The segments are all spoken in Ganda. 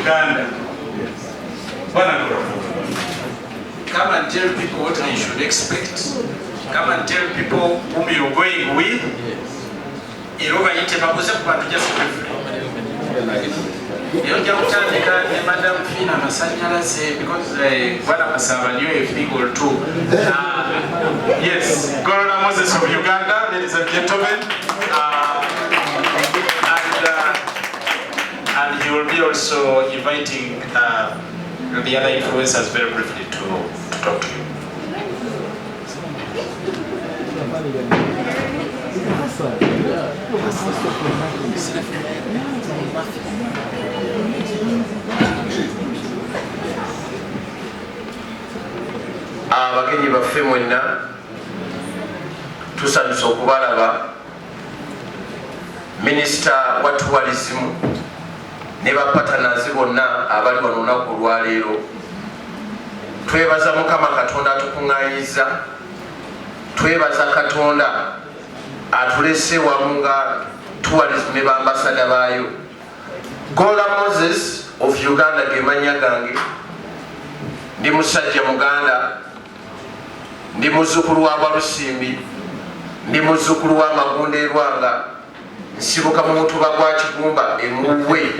Uganda. Come and tell people what they should expect. Come and tell people whom you're going with. Madam Fina Masanyalaze, because what I'm saying, people too. Yes, Golola Moses of Uganda, ladies and gentlemen. And he will be also inviting the other influencers very briefly to talk to you. Abagenyi baffe mwenna tusanyusa okubalaba. Minisita wa tourism ne bapatanazi bonna abali wano olunaku olwaleero, twebaza Mukama Katonda atukuŋŋaanyiza, twebaza Katonda atulese wamu nga tourism ne bambasada baayo. Golola Moses of Uganda ge mannya gange, ndi musajja Muganda, ndi muzzukulu wa Balusimbi, ndi muzzukulu wa Magunda Erwanga, nsibuka mu mutuba gwa Kigumba emuwe,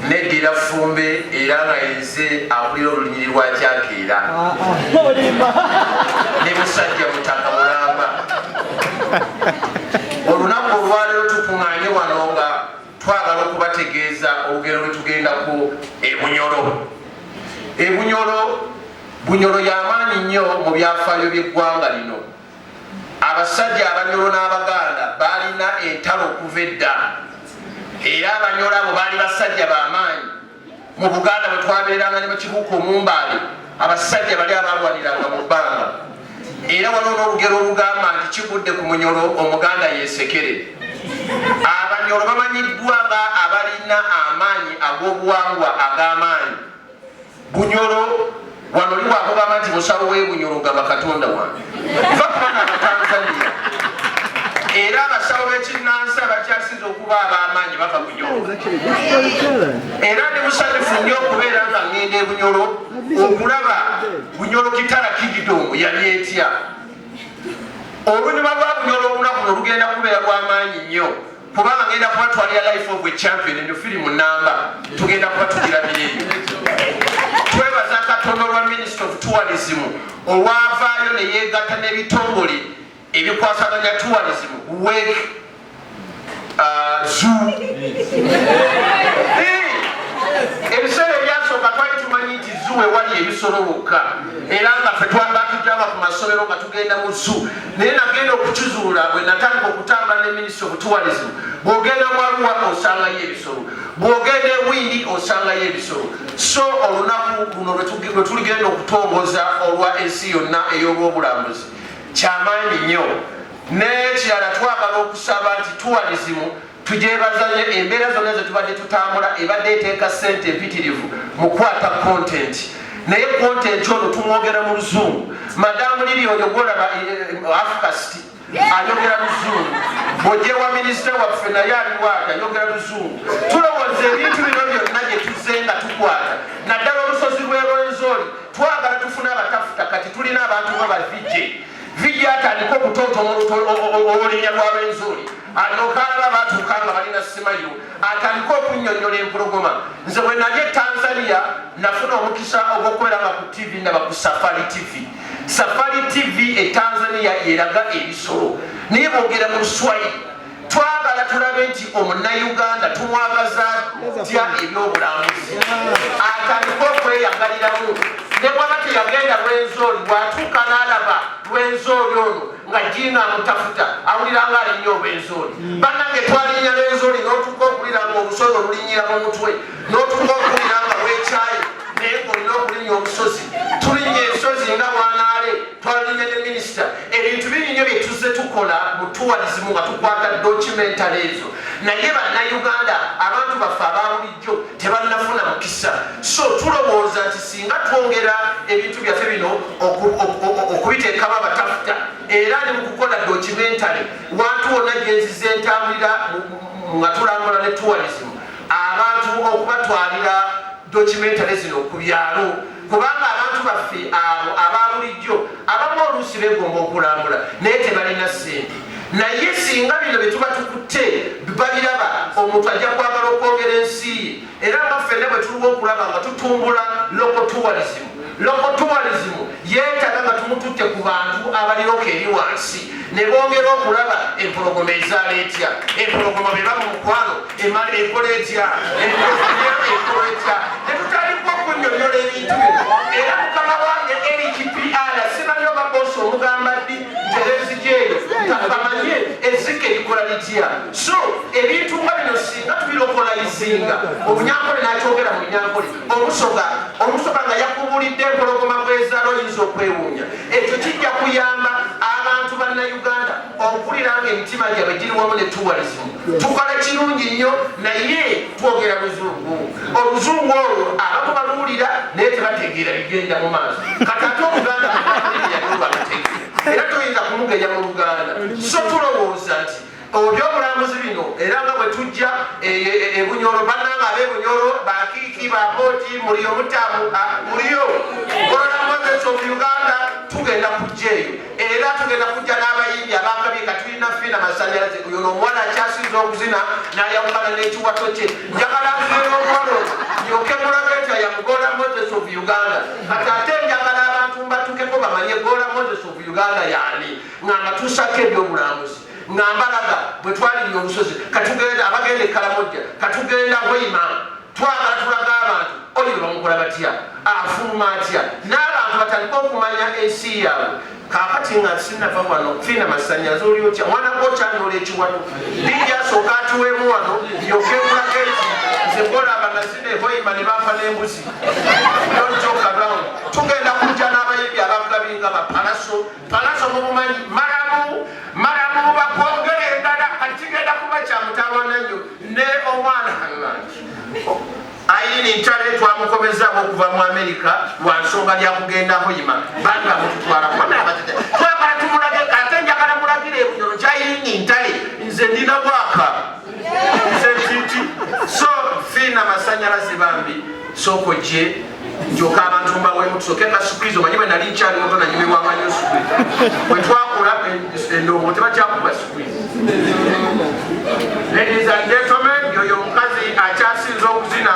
neddira Fumbe era nga yenze akulira olunyiri lwa Kyakeera, ne musajja Mutaka Mulamba. Olunaku olwaleero tukuŋŋaanye wano nga twagala okubategeeza olugero lwe tugendako Bunyoro. Bunyoro y'amaanyi nnyo mu byafaayo by'eggwanga lino. Abasajja Abanyoro n'Abaganda balina entalo okuva edda, era Abanyoro abo baali basajja b'amaanyi. Mu Buganda bwe twabeeranga ne bakibuuka Omumbaale, abasajja bali abalwaniranga mu bbanga. Era waliwo n'olugero olugamba nti kigudde ku Munyoro Omuganda yeesekere. Abanyoro bamanyiddwa nga abalina amaanyi ag'obuwangwa ag'amaanyi. Bunyoro wano liwa akugamba nti musawo w'e Bunyoro gamba Katonda wange. Nva kubanga Abatanzania. Era abasawo b'ekinnansi abakyasinze okuba ab'amaanyi bava Bunyoro. Era ndi musanyufu nnyo okubeera nga ŋŋenda e Bunyoro okulaba Bunyoro Kitala Kingdom yali etya. Olunyuma lwa Bunyoro olunaku luno lugenda kubeera lw'amaanyi nnyo, kubanga ngenda kubatwalira Life of a Champion eno firimu nnamba tugenda kubatugirabira eyo. Twebaza Katonda olwa Minister of Tourism olwavaayo ne yeegatta n'ebitongole ebikwasaganya tourism, WEG, Zoo. Ebiseera ebyasooka twali tumanyi nti Zoo ewali ebisolo wokka, era nga ffe twabanga tujjaba ku masomero nga tugenda mu Zoo. Naye nagenda okukizuula bwe natandika okutambula ne Minister of Tourism. Bw'ogenda mu Arua osangayo ebisolo, bw'ogenda e Windi osangayo ebisolo. So olunaku luno lwe tuligenda okutongoza olwa ensi yonna ey'obwobulambuzi kyamaanyi nnyo. N'ekirala twagala okusaba nti tourism tugyebazanye embeera zonna ze tubadde tutambula ebadde eteeka ssente empitirivu mu kukwata content. Naye content ono tumwogera mu Luzungu. Madamu liri oyo gwolaba Africast ayogera Luzungu, bw'ojjewa minisita waffe naye aliwaata ayogera Luzungu. Tulowooza ebintu bino byonna gye tuzze nga tukwata, naddala olusozi lw'e Rwenzori twagala tufune abatafuta. Kati tulina abantu nga bavijje vijja atandika okutontoma olulinya lwa Rwenzori, alyoka alaba baatuuka nga balina Simayo atandika okunnyonnyola empologoma. Nze bwe najja e Tanzania nafuna omukisa ogw'okubeera nga ku TV ndaba ku Safari TV. Safari TV e Tanzania yeraga ebisolo naye boogera mu Luswayiri. Twagala tulabe nti Omunnayuganda tumwagaza tya ebyobulambuzi, atandika okweyagaliramu. Ne bwaba teyagenda Rwenzori, bw'atuuka n'alaba Rwenzori ono nga Jina amutafuta awuliranga alinnyo Rwenzori. Bannange twalinya Rwenzori n'otuuka okuliranga obusozi olulinyira mu mutwe, n'otuuka okuliranga weekyayi naye ng'olina okulinya obusozi. Tulinnya ensozi nga Bwanaale, twalinya ne minisita. Ebintu birinyo bye tuzze tukola mu tourism nga tukwata documentary ezo. Naye Bannayuganda abantu baffe ababulijjo tebannafuna mukisa. So tulowooza nti singa twongera ebintu byaffe bino okubiteekamu abatafuta era ne mu kukola documentary, wantu wonna gye nzize ntambulira nga tulambula ne tourism, abantu okubatwalira documentary zino ku byalo kubanga abantu baffe abo ababulijjo abamu oluusi beegomba okulambula naye tebalina ssente naye singa bino bye tuba tukutte babiraba omuntu ajja kwagala okwongera ensi ye era nga ffenna bwe tuliwo okulaba nga tutumbula local tourism yeetaaga nga tumututte ku bantu abaliroka eri wansi ne bongera okulaba empologoma ezaala etya empologoma beba mu mukwano emala ekola etya ekola etya ne tutandika okunnyonnyola ebintu bino era mukama wange erikpr sibaliro babosi omugamba ddi nterezi gyeyo ntabamanye ezzike likola litya so ebintu nga bino singa tubirokolayizinga obunyankole nakyogera mu bunyankole omusoga nga yakubulidde empologoma bwezaala oyinza okwewuunya ekyo kijja kuyamba abantu bannayuganda okulira nga emitima gyabwe giri wamu ne tourism tukola kirungi nnyo naye twogera luzungu oluzungu olwo abamu baluwulira naye tebategeera bigenda mu maaso kati ate oluganda yalwabategeera era toyinza kumugenya mu luganda so tulowooza nti obyobulambuzi bino era nga bwe tujja ebunyoro bannanga ab'ebunyoro bakiiki bakooti muliyo mutamu muliyo Golola Moses of Uganda tugenda kujja eyo era tugenda kujja n'abayimbi abakabye katulina fina masanyalaze oyo n'omuwala akyasinza okuzina n'ayawukana n'ekiwato kye njagala nzira omwalo nyoke mulageta ya Golola Moses of Uganda kati ate njagala abantu mbatukeko bamanye Golola Moses of Uganda yaani nga mbatuusako ebyobulambuzi ngambalaga bwe twaliriye olusozi katugenda abagenda ekkalamojja katugenda hoima twagala tulaga abantu oyo bamukola batya afuluma atya n'abantu batandika okumanya ensi yaabwe kakati nga sinava wano fina masanyazo oli otya mwana gwokyanola ekiwato bijasooka atuweemu wano yokemulaga eki nze golaba nazina ehoima ne bampa n'embuzi nojokaround tugenda kujja n'abayimbi abagabinga bapalaso mumumanyi maramu bakwongere endala katigenda kuba kyamutawana nnyo ne omwana ayini ntale twamukomezaako okuva mu Amerika lwa nsonga lyakugenda hoima bandi bamututwala twagala tumulage ate njagala mulagire ebunyoro kyayini ntale nze ndina bwaka nze titi so fina masanyalaze bambi soko gye njoka abantu mbawemu tusoke ka surprise omanyi bwe nali nkyali muto nanyumirwanganyo surprise bwe twakula endongo tebakyakuba surprise. Ladies and gentlemen, yoyo mukazi akyasinza okuzina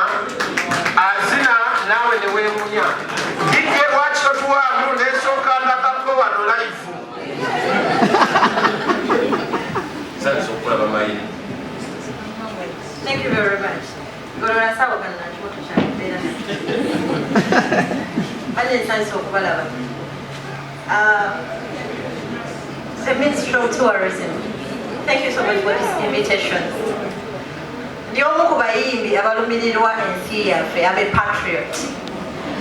azina naawe ne weemunya dije lwakiro tuwaamu nesooka ndakako wano life sanisa okulaba mayini. Thank you very much. Golola sawa kana nakimoto kyambeera banye nsanisa okubalaba. The Ministry of Tourism, thank you so much for this invitation. Ndi omu ku bayimbi abalumirirwa ensi yaffe, I'm a patriot.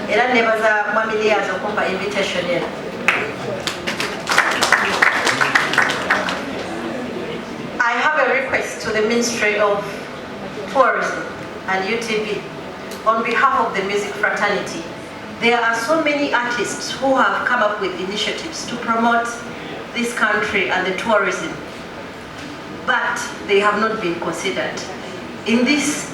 Era nebaza Mwami Leas okumpa invitation eno. I have a request to the Ministry of Tourism and UTV on behalf of the music fraternity. There are so many artists who have come up with initiatives to promote this country and the tourism, but they have not been considered. In this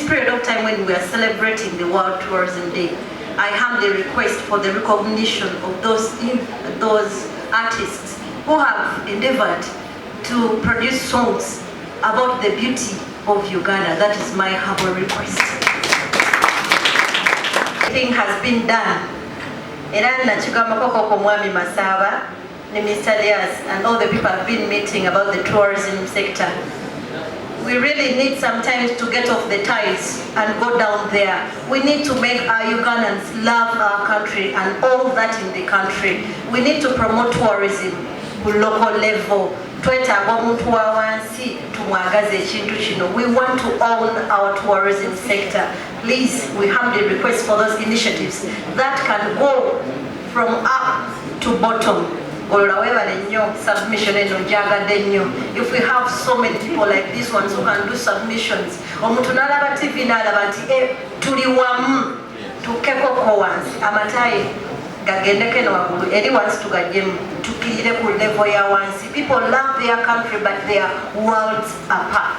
period of time when we are celebrating the World Tourism Day, I humbly request for the recognition of those artists who have endeavored to produce songs about the beauty of Uganda. That is my humble request. Everything has been done. Mr. Leas and all the people have been meeting about the tourism sector. We really need sometimes to get off the ties and go down there. We need to make our Ugandans love our country and all that in the country. We need to promote tourism at local level. We want to own our tourism sector. Please, we humbly request for those initiatives that can go from up to bottom. Submission. If we have so many people like these ones who can do submissions, tuddukirire ku level ya wansi. People love their country but they are worlds apart.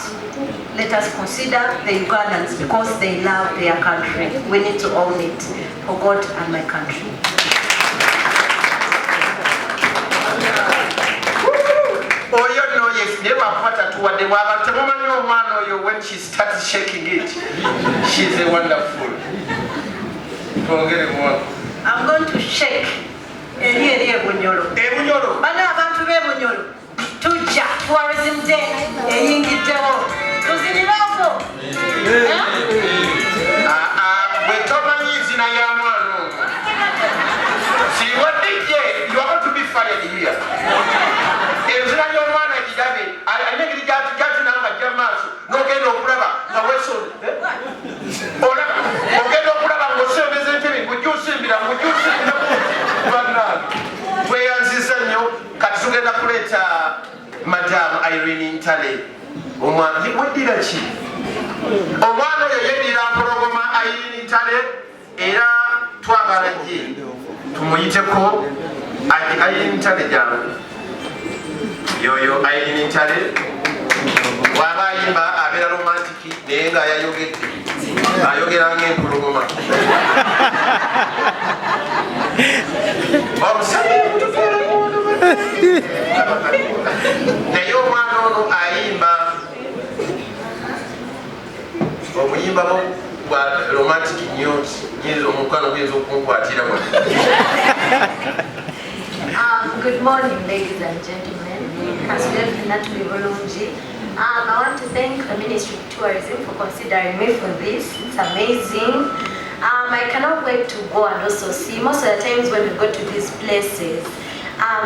Let us consider the Ugandans because they love their country. We need to own it for God and my country. Oyo no yes, never pata to what they were, but when she starts shaking it, she's a wonderful. I'm going to shake. Bunyoro. Bana abantu be Bunyoro. Tuja tourism day eyingiddewo. Tuzinirako. We tomanyi izina ya mwana. See what did you are going to be fired here. Ezina y'omwana ekidabe. Ayingira gyatu nanga gyamaaso. N'ogenda okulaba nga weesonde. Olaba. Ogenda okulaba ng'osembeza entebe ng'ojjusimbira bannange. Tweyanziza nnyo kati tugenda kuleeta Madam Irene Ntale. Omwana weddira ki? Omwana oyo yeddira mpologoma Irene Ntale era twagala gye tumuyiteko Irene Ntale jangu. Yoyo Irene Ntale waba ayimba abeera romantiki naye nga yayogedde ayogera ng'empologoma. Naye omwana ono ayimba obuyimba bwa romantic nnyo nyinza omukwano guyinza okunkwatira. Good morning, ladies and gentlemen. I want to thank the Ministry of Tourism for considering me for this. It's amazing. I cannot wait to go and also see. Most of the times when we go to these places,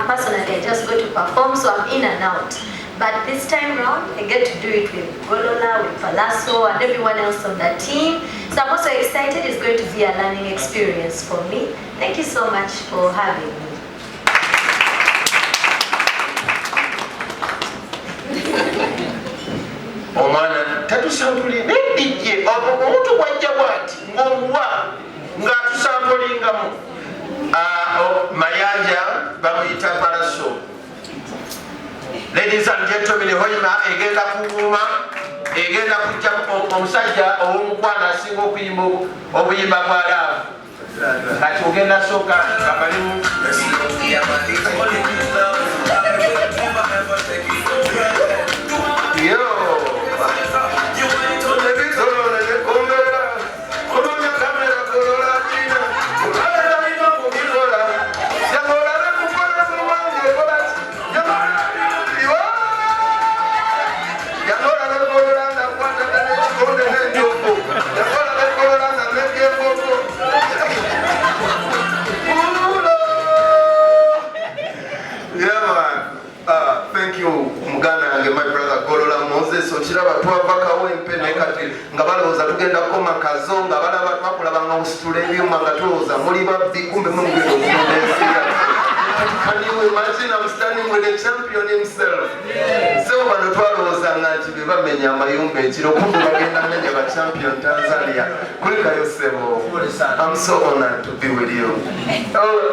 personally I just go to perform, so I'm in and out. But this time round, I get to do it with Golola, with Palazzo, and everyone else on the team. So I'm also excited. It's going to be a learning experience for me. Thank you so much for having me. Omwana tatusambuli nedijje omuntu bwajja bwati ng'omuwa ng'atusambulingamu mayanja bamuyita Palazzo. Ladies and gentlemen, hoima egenda kuwuuma egenda kujja omusajja ow'omukwano asinga okuyimba obuyimba bwa laavu kati ogenda sooka kamalimu my brother Golola Moses okiraba twavakawo empene kati nga balowooza tugenda koma kazo nga balaba twakulabanga musitula ebyuma nga tulowooza muli babbi kumbe mugenda okugenda ensi Can you imagine I'm standing with the champion himself? So bano twalowoozanga nti be bamenya amayumba ekiro kumbe bagenda menya ba champion Tanzania. Kulekayo ssebo. I'm so honored to be with you.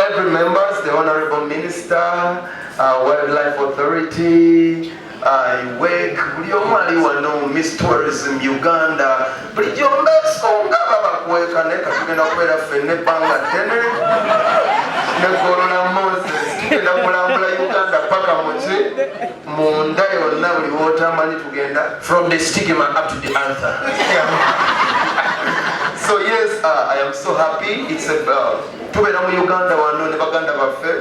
Every members, the Honorable Minister, Wildlife Authority, WEG, buli omu ali wano, Miss Tourism Uganda, bulijjo mbesonga babakweka naye katugenda kubeera ffenna ebbanga ddene ne Golola Moses tugenda kulambula Uganda paka muki munda yonna buli wootamanyi tugenda from the stigma up to the answer. So yes, I am so happy. It's tubeera mu Uganda wano ne baganda baffe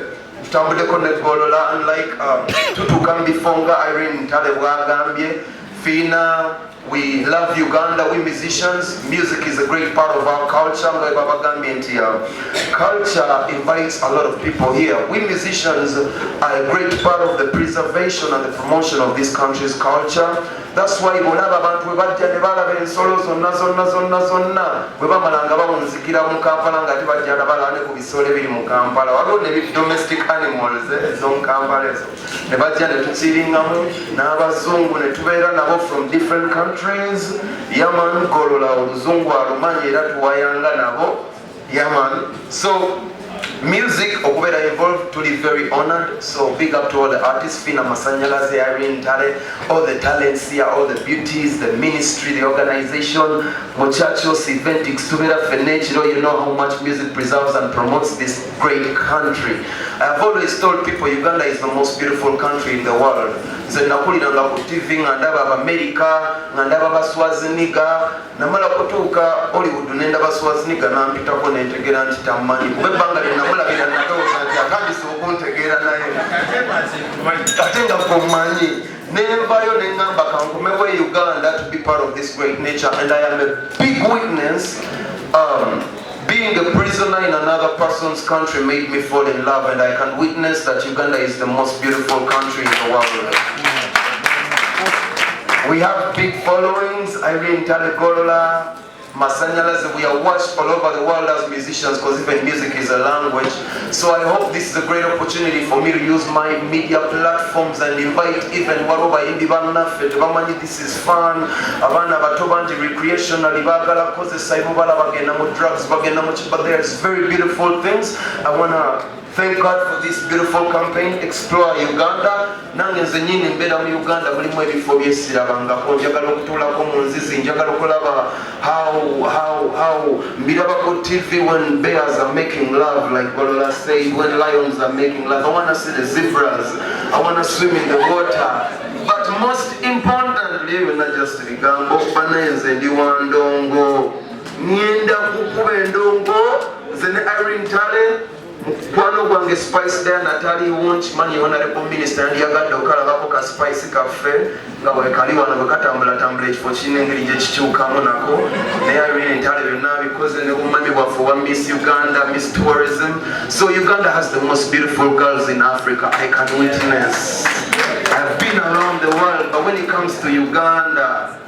tutambuleko ne Golola, unlike tutukambi fonga Irene Ntale bwagambye Fina. We love Uganda, we musicians. Music is a great part of our culture. Culture invites a lot of people here. We musicians are a great part of the preservation and the promotion of this country's culture. That's why bolaba abantu bajja ne balaba ensolo zonna bwe bamalanga bawunzikira mu Kampala nga tebajja balane ku bisolo ebiri mu Kampala. Waliwo ne domestic animals ezo mu Kampala ezo ne bajja ne tukiringamu n'abazungu ne tubeera nabo from different countries. Yaman Golola oluzungu alumanyi era tuwayanga nabo. Yaman. So Music, okubeera involved, to be very honored. So big up to all the artists, Fina Masanyalaze, Irene Tale, all the talents here, all the beauties, the ministry, the organization, Muchachos, Eventix, Tubera Fenechiro. You know how much music preserves and promotes this great country. I have always told people Uganda is the most beautiful country in the world. Nze nakuliranga ku TV nga ndaba Abamerika, nga ndaba Baswaziniga, namala kutuuka Hollywood nendaba Swaziniga nampitako nentegeera nti tammanyi. Kuba ebbanga lye namulabira natowooza nti atandise okuntegeera naye ate nga gommanyi. Nenvayo nengamba kankomewo e Uganda to be part of this great nature, and I am a big witness. Being a prisoner in another person's country made me fall in love, and I can witness that Uganda is the most beautiful country in the world. We have big followings. Irene Tale, Golola, Masanyalaze, we are watched all over the world as musicians, because even music is a language. So I hope this is a great opportunity for me to use my media platforms and invite even waroba indi bannaffe tebamanyi this is fun. Abaana bato bangi recreationally baagala kozesa ebibala bagenda mu drugs bagenda mu but there's very beautiful things. I want to thank God for this beautiful campaign, Explore Uganda. Nange nze nyini mbeera mu Uganda mulimu ebifo byesirabangako, njagala okutuulako mu nzizi, njagala okulaba how mbirabako TV when bears are making love, like Golola said, when lions are making love. I want to see the zebras, I want to swim in the water. But most importantly, we're not just bigambo, banenze ndi wandongo, nienda kukuba endongo, zene Irene Tale, Kwano gwange Spice there Natalie Wunch Mani Honorable Minister and yagadde okalabako ka Spice Cafe nga bwekali wano bwekatambula ekifo kinengeri gye kikyukamu nako naye Irene Tale byonna bikoze ne bumanyi bwaffe wa Miss Uganda, Miss Tourism. So Uganda has the most beautiful girls in Africa. I can witness. I've been around the world, but when it comes to Uganda,